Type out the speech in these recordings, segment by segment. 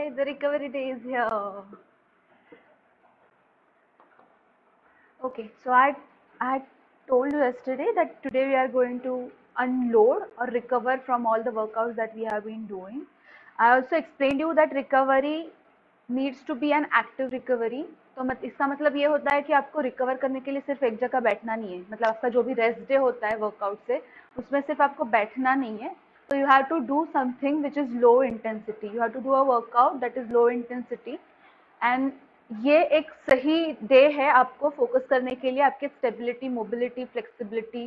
Yay, the recovery day is here. Okay, so I told you yesterday that today we are going to unload or recover from all the workouts that we have been doing. I also explained you that recovery needs to be an active recovery. तो इसका मतलब ये होता है कि आपको recover करने के लिए सिर्फ एक जगह बैठना नहीं है, मतलब आपका जो भी रेस्ट डे होता है वर्कआउट से उसमें सिर्फ आपको बैठना नहीं है. So you have to do something which is low intensity. You have to do a workout that is low intensity and ये एक सही डे है आपको फोकस करने के लिए, आपके स्टेबिलिटी, मोबिलिटी, फ्लेक्सिबिलिटी,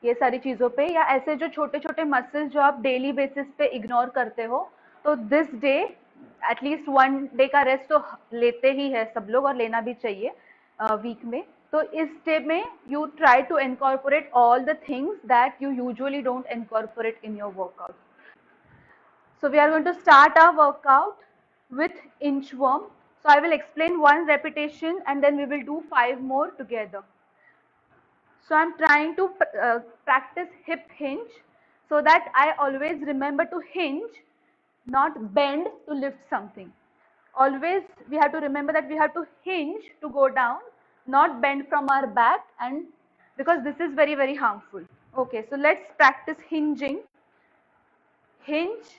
ये सारी चीज़ों पे, या ऐसे जो छोटे छोटे मसल्स जो आप डेली बेसिस पे इग्नोर करते हो. तो दिस डे एटलीस्ट 1 डे का रेस्ट तो लेते ही है सब लोग और लेना भी चाहिए वीक में. तो इस डे में you try to incorporate all the things that you usually don't incorporate in your workout. So we are going to start our workout with inchworm. So I will explain one repetition and then we will do 5 more together. So I'm trying to practice hip hinge so that I always remember to hinge, not bend to lift something. Always we have to remember that we have to hinge to go down, not bend from our back, and because this is very, very harmful. Okay, so let's practice hinging. Hinge.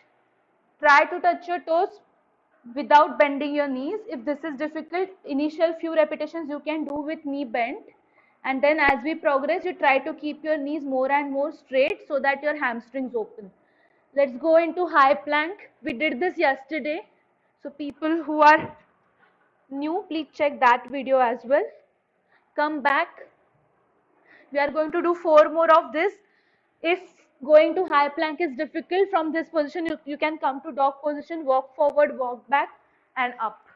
Try to touch your toes without bending your knees. If this is difficult, initial few repetitions you can do with knee bent, and then as we progress you try to keep your knees more and more straight so that your hamstrings open. Let's go into high plank. We did this yesterday, so people who are new, please check that video as well. Come back. We are going to do 4 more of this. If going to high plank is difficult, from this position you can come to dog position, walk forward, walk back and up.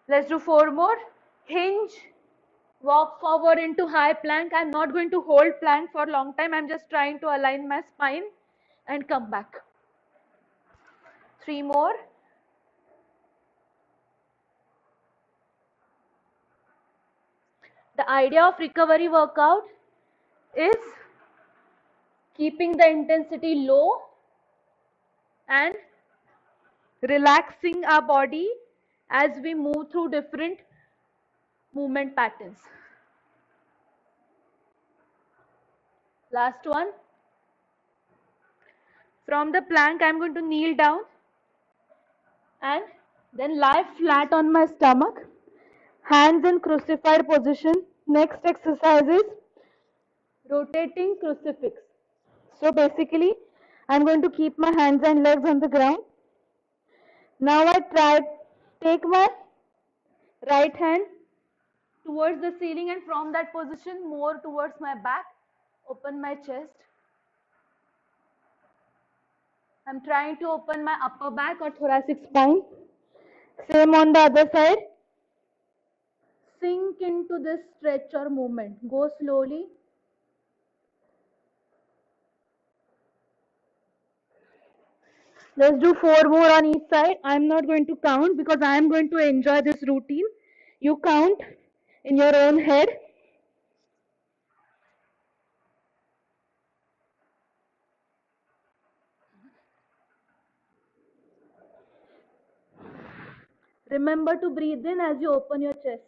Let's do 4 more. Hinge, walk forward into high plank. I'm not going to hold plank for a long time. I'm just trying to align my spine and come back. 3 more. The idea of recovery workout is keeping the intensity low and relaxing our body as we move through different movement patterns. Last one. From the plank, I'm going to kneel down and then lie flat on my stomach, hands in crucified position. Next exercise is rotating crucifix. So basically, I'm going to keep my hands and legs on the ground. Now I take my right hand towards the ceiling and from that position more towards my back, open my chest. I'm trying to open my upper back or thoracic spine. Same on the other side. Sink into this stretch or movement. Go slowly. Let's do 4 more on each side. I'm not going to count because I'm going to enjoy this routine. You count in your own head. Remember to breathe in as you open your chest.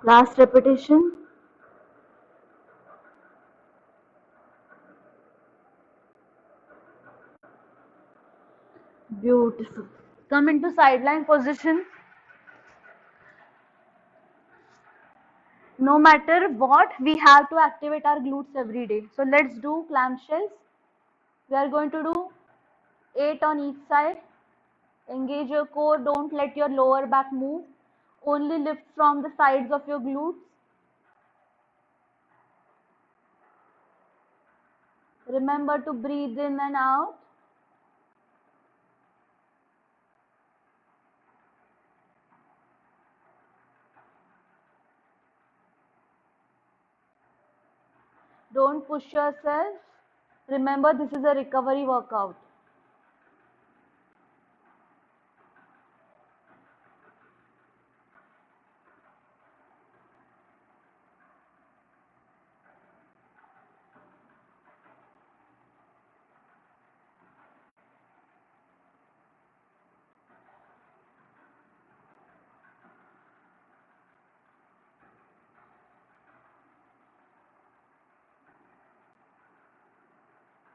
Last repetition. Beautiful. Come into sideline position. No matter what, we have to activate our glutes every day. So let's do clamshells. We are going to do 8 on each side. Engage your core. Don't let your lower back move. Only lift from the sides of your glutes. Remember to breathe in and out. Don't push yourself. Remember, this is a recovery workout.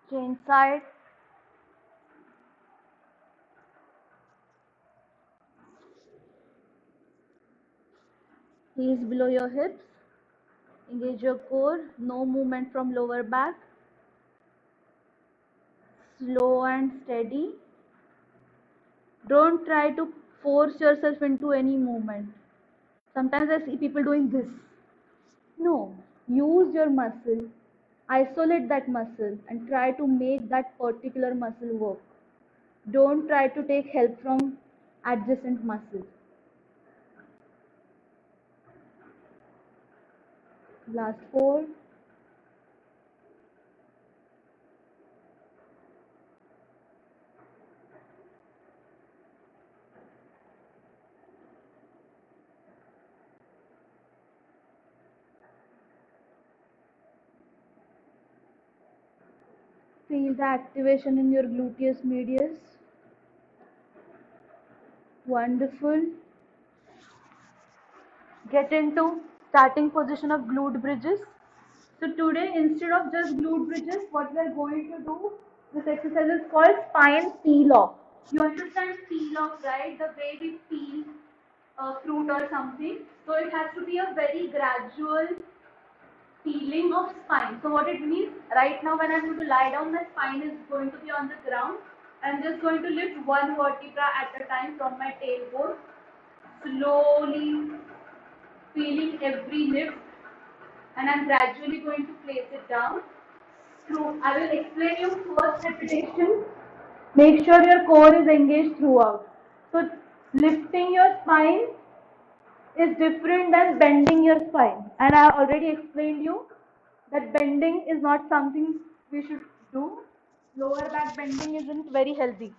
Change side. Heels below your hips. Engage your core. No movement from lower back. Slow and steady. Don't try to force yourself into any movement. Sometimes I see people doing this. No, use your muscle. Isolate that muscle and try to make that particular muscle work. Don't try to take help from adjacent muscles. Last 4. Feel the activation in your gluteus medius. Wonderful. Get into starting position of glute bridges. So today, instead of just glute bridges, what we are going to do, this exercise is called spine peel off. You understand peel off, right? The way we peel a fruit or something. So it has to be a very gradual peeling of spine. So what it means, right now when I'm going to lie down, my spine is going to be on the ground. I'm just going to lift one vertebra at a time from my tailbone. Slowly feeling every lift, and I'm gradually going to place it down. I will explain you first repetition. Make sure your core is engaged throughout. So lifting your spine is different than bending your spine. And I already explained you that bending is not something we should do. Lower back bending isn't very healthy.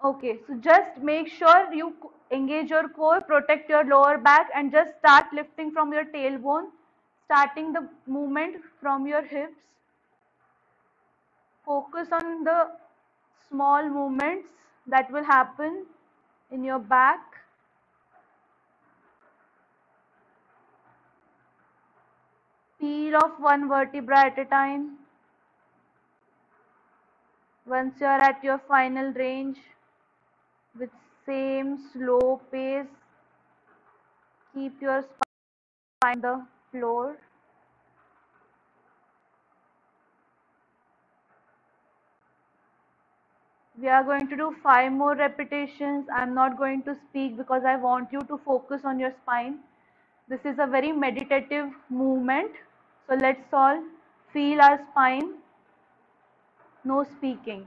Okay, so just make sure you engage your core, protect your lower back, and just start lifting from your tailbone, starting the movement from your hips. Focus on the small movements that will happen in your back. Peel off one vertebra at a time. Once you are at your final range, with same slow pace, keep your spine on the floor. We are going to do 5 more repetitions. I'm not going to speak because I want you to focus on your spine. This is a very meditative movement. So let's all feel our spine. No speaking.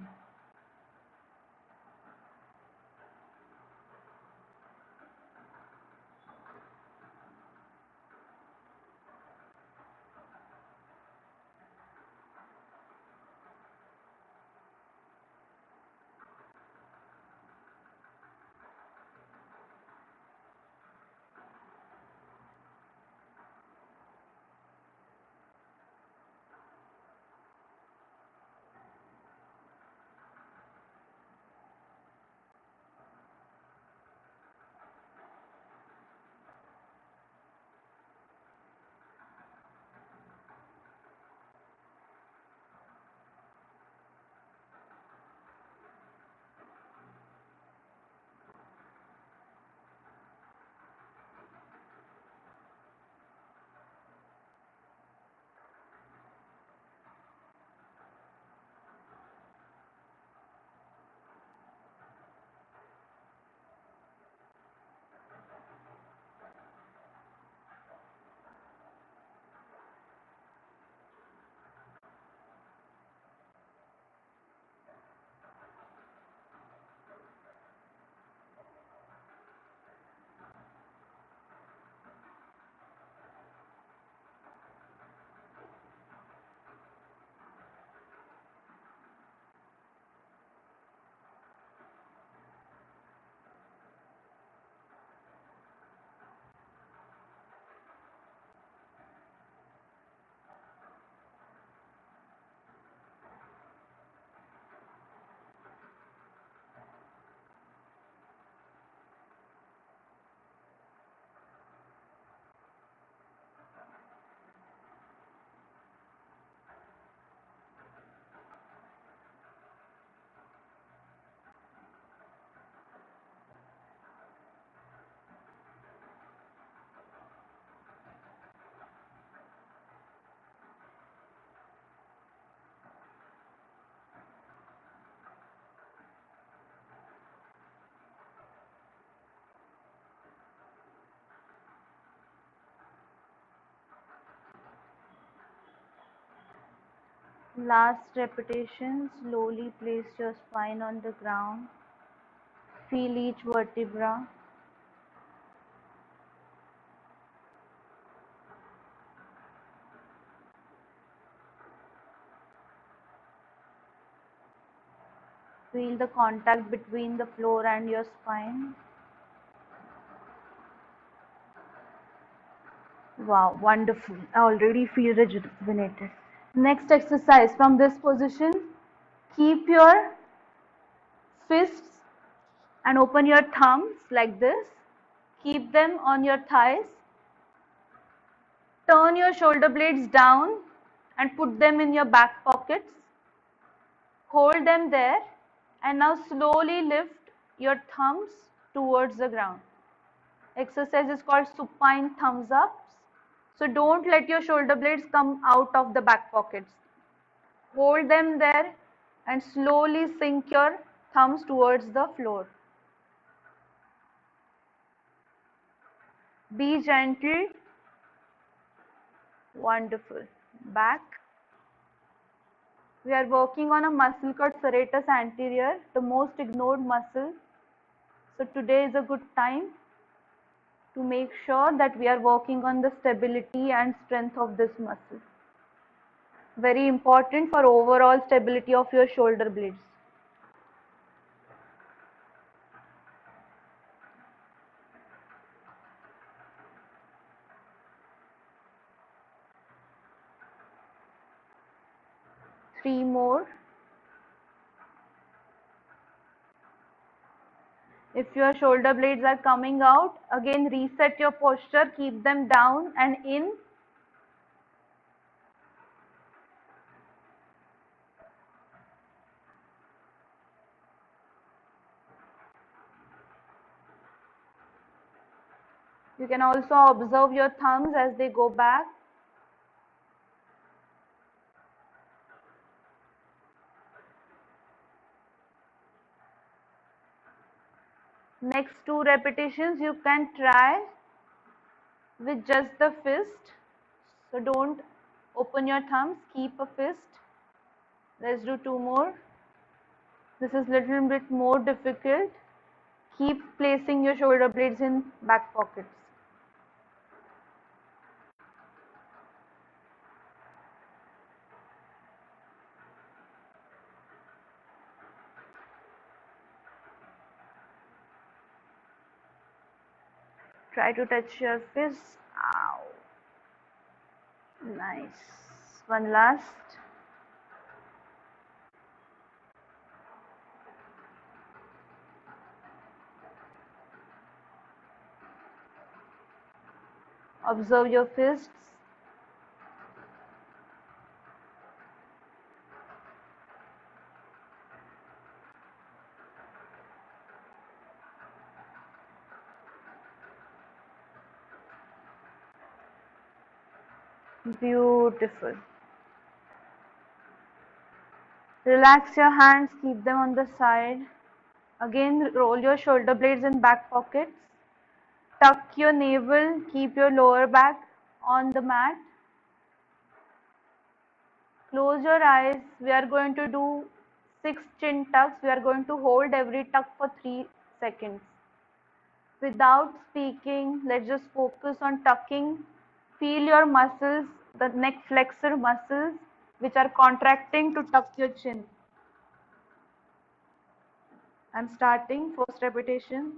Last repetition, slowly place your spine on the ground. Feel each vertebra. Feel the contact between the floor and your spine. Wow, wonderful. I already feel rejuvenated. Next exercise from this position, keep your fists and open your thumbs like this. Keep them on your thighs. Turn your shoulder blades down and put them in your back pockets. Hold them there and now slowly lift your thumbs towards the ground. Exercise is called supine thumbs ups. So don't let your shoulder blades come out of the back pockets. Hold them there and slowly sink your thumbs towards the floor. Be gentle. Wonderful. Back. We are working on a muscle called serratus anterior, the most ignored muscle. So today is a good time to make sure that we are working on the stability and strength of this muscle. Very important for overall stability of your shoulder blades. Three more. If your shoulder blades are coming out, again reset your posture, keep them down and in. You can also observe your thumbs as they go back. Next two repetitions you can try with just the fist. So don't open your thumbs, keep a fist. Let's do two more. This is little bit more difficult. Keep placing your shoulder blades in back pockets. Try to touch your fist. Ow. Nice. One last. Observe your fists. Beautiful. Relax your hands, keep them on the side. Again, roll your shoulder blades in back pockets. Tuck your navel, keep your lower back on the mat. Close your eyes. We are going to do 6 chin tucks. We are going to hold every tuck for 3 seconds. Without speaking, let's just focus on tucking. Feel your muscles, the neck flexor muscles, which are contracting to tuck your chin. I'm starting, first repetition.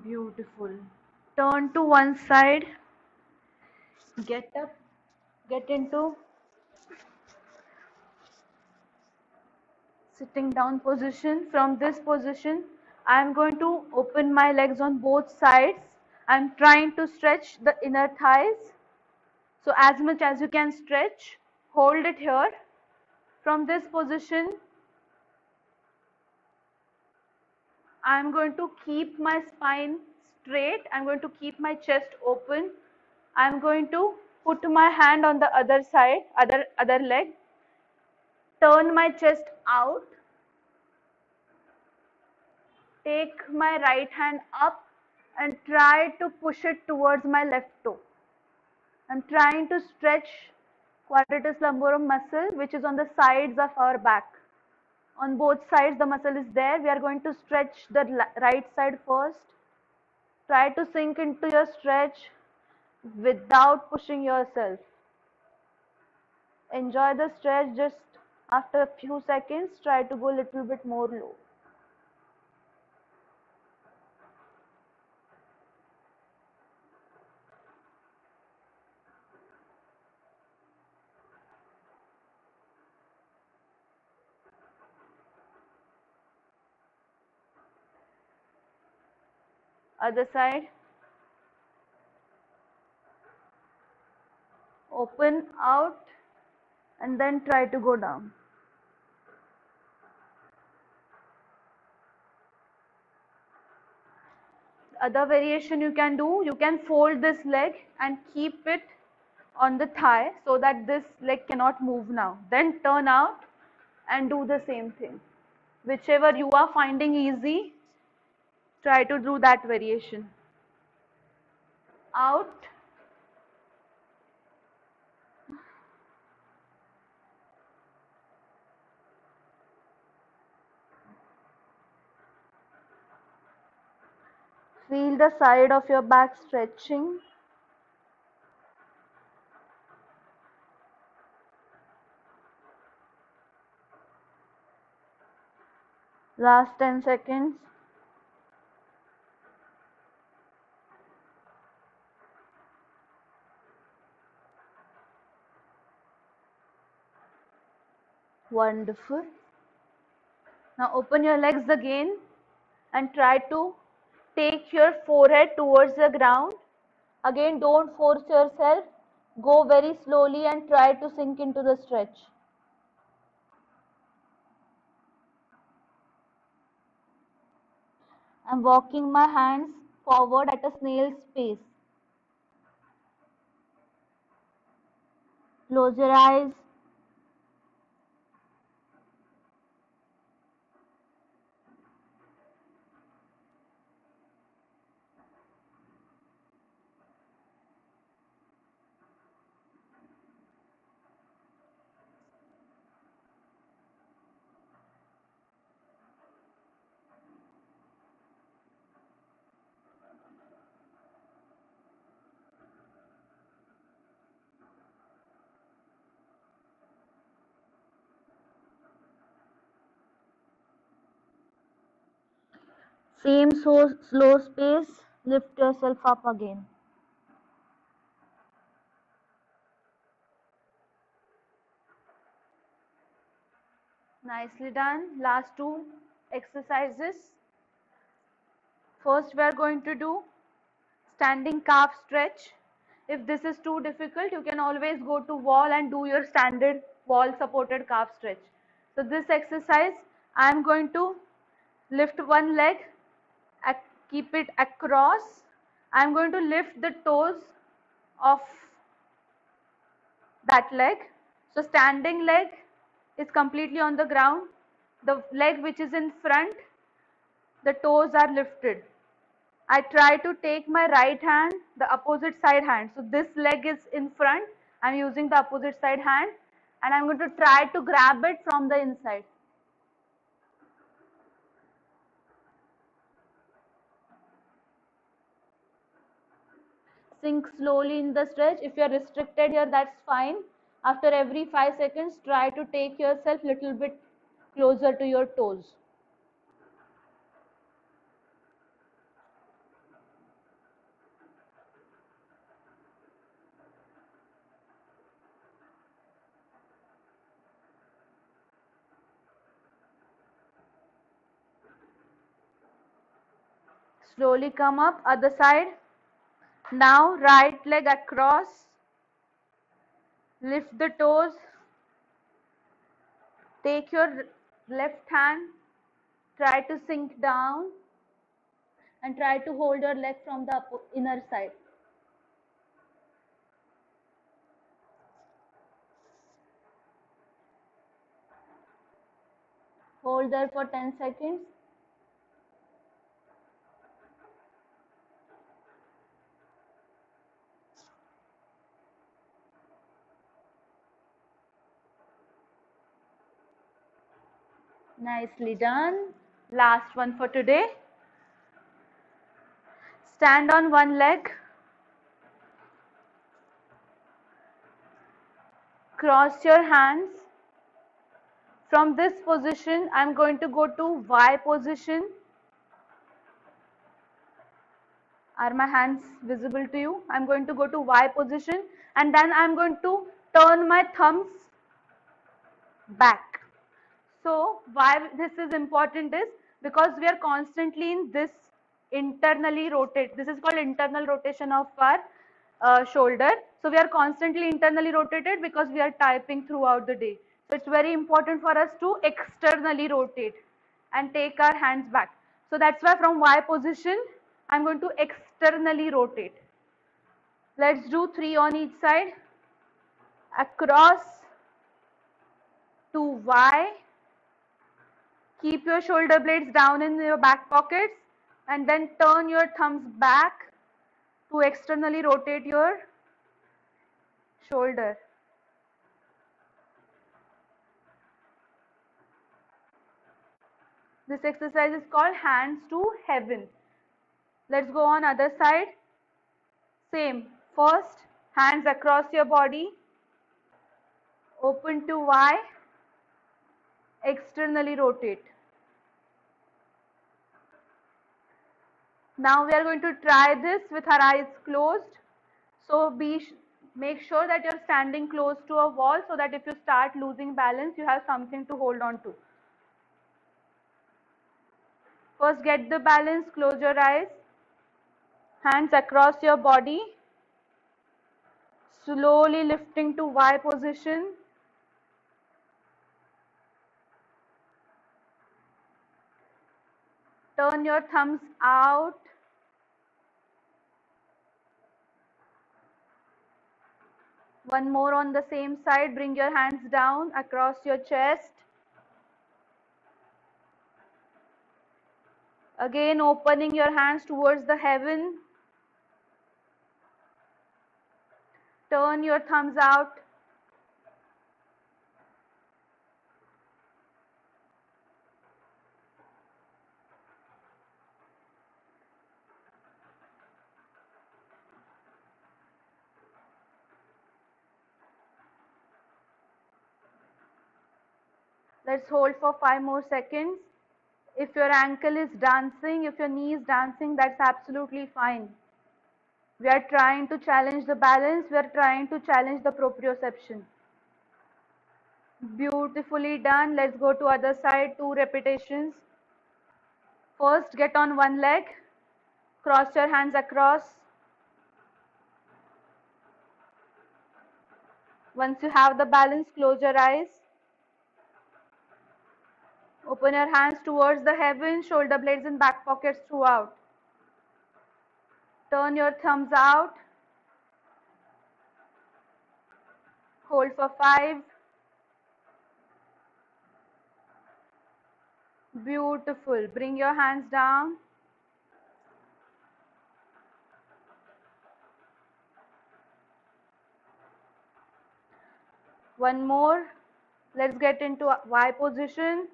Beautiful. Turn to one side, get up, get into sitting down position. From this position, I am going to open my legs on both sides. I am trying to stretch the inner thighs. So as much as you can stretch, hold it here. From this position, I am going to keep my spine straight. I am going to keep my chest open. I am going to put my hand on the other side, other leg. Turn my chest out. Take my right hand up and try to push it towards my left toe. I'm trying to stretch quadratus lumborum muscle, which is on the sides of our back. On both sides, the muscle is there. We are going to stretch the right side first. Try to sink into your stretch without pushing yourself. Enjoy the stretch. Just after a few seconds, try to go a little bit more low. Other side. Open out and then try to go down. Other variation you can do, you can fold this leg and keep it on the thigh so that this leg cannot move now. Then turn out and do the same thing. Whichever you are finding easy, try to do that variation. Out. Feel the side of your back stretching. Last 10 seconds. Wonderful. Now open your legs again and try to take your forehead towards the ground. Again, don't force yourself. Go very slowly and try to sink into the stretch. I'm walking my hands forward at a snail's pace. Close your eyes. Same slow space. Lift yourself up again. Nicely done. Last two exercises. First, we are going to do standing calf stretch. If this is too difficult, you can always go to wall and do your standard wall supported calf stretch. So this exercise, I am going to lift one leg, keep it across. I am going to lift the toes of that leg. So standing leg is completely on the ground. The leg which is in front, the toes are lifted. I try to take my right hand, the opposite side hand. So this leg is in front. I'm using the opposite side hand and I'm going to try to grab it from the inside. Sink slowly in the stretch. If you are restricted here, that's fine. After every 5 seconds, try to take yourself little bit closer to your toes. Slowly come up, other side. Now right leg across, lift the toes, take your left hand, try to sink down and try to hold your leg from the inner side. Hold there for 10 seconds. Nicely done. Last one for today. Stand on one leg. Cross your hands. From this position, I'm going to go to Y position. Are my hands visible to you? I'm going to go to Y position and then I'm going to turn my thumbs back. So why this is important is because we are constantly in this internally rotate. This is called internal rotation of our shoulder. So we are constantly internally rotated because we are typing throughout the day. So it's very important for us to externally rotate and take our hands back. So that's why from Y position, I'm going to externally rotate. Let's do 3 on each side. Across to Y. Keep your shoulder blades down in your back pockets and then turn your thumbs back to externally rotate your shoulder. This exercise is called hands to heaven. Let's go on other side. Same. First, hands across your body. Open to Y. Externally rotate. Now we are going to try this with our eyes closed. So make sure that you're standing close to a wall so that if you start losing balance, you have something to hold on to. First get the balance, close your eyes, hands across your body, slowly lifting to Y position. Turn your thumbs out. One more on the same side, bring your hands down across your chest. Again opening your hands towards the heaven. Turn your thumbs out. Let's hold for 5 more seconds. If your ankle is dancing, if your knee is dancing, that's absolutely fine. We are trying to challenge the balance, we are trying to challenge the proprioception. Beautifully done. Let's go to other side, 2 repetitions. First, get on one leg, cross your hands across. Once you have the balance, close your eyes. Open your hands towards the heavens, shoulder blades in back pockets throughout. Turn your thumbs out. Hold for 5. Beautiful. Bring your hands down. One more. Let's get into Y position.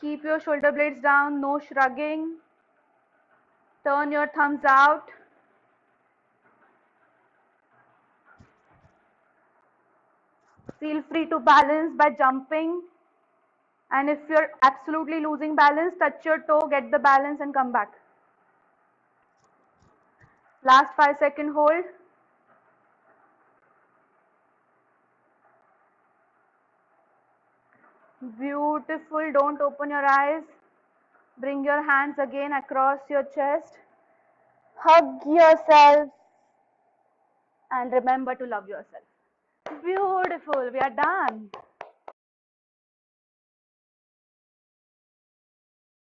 Keep your shoulder blades down, no shrugging. Turn your thumbs out. Feel free to balance by jumping. And if you're absolutely losing balance, touch your toe, get the balance and come back. Last 5-second hold. Beautiful. Don't open your eyes. Bring your hands again across your chest. Hug yourself and remember to love yourself. Beautiful. We are done.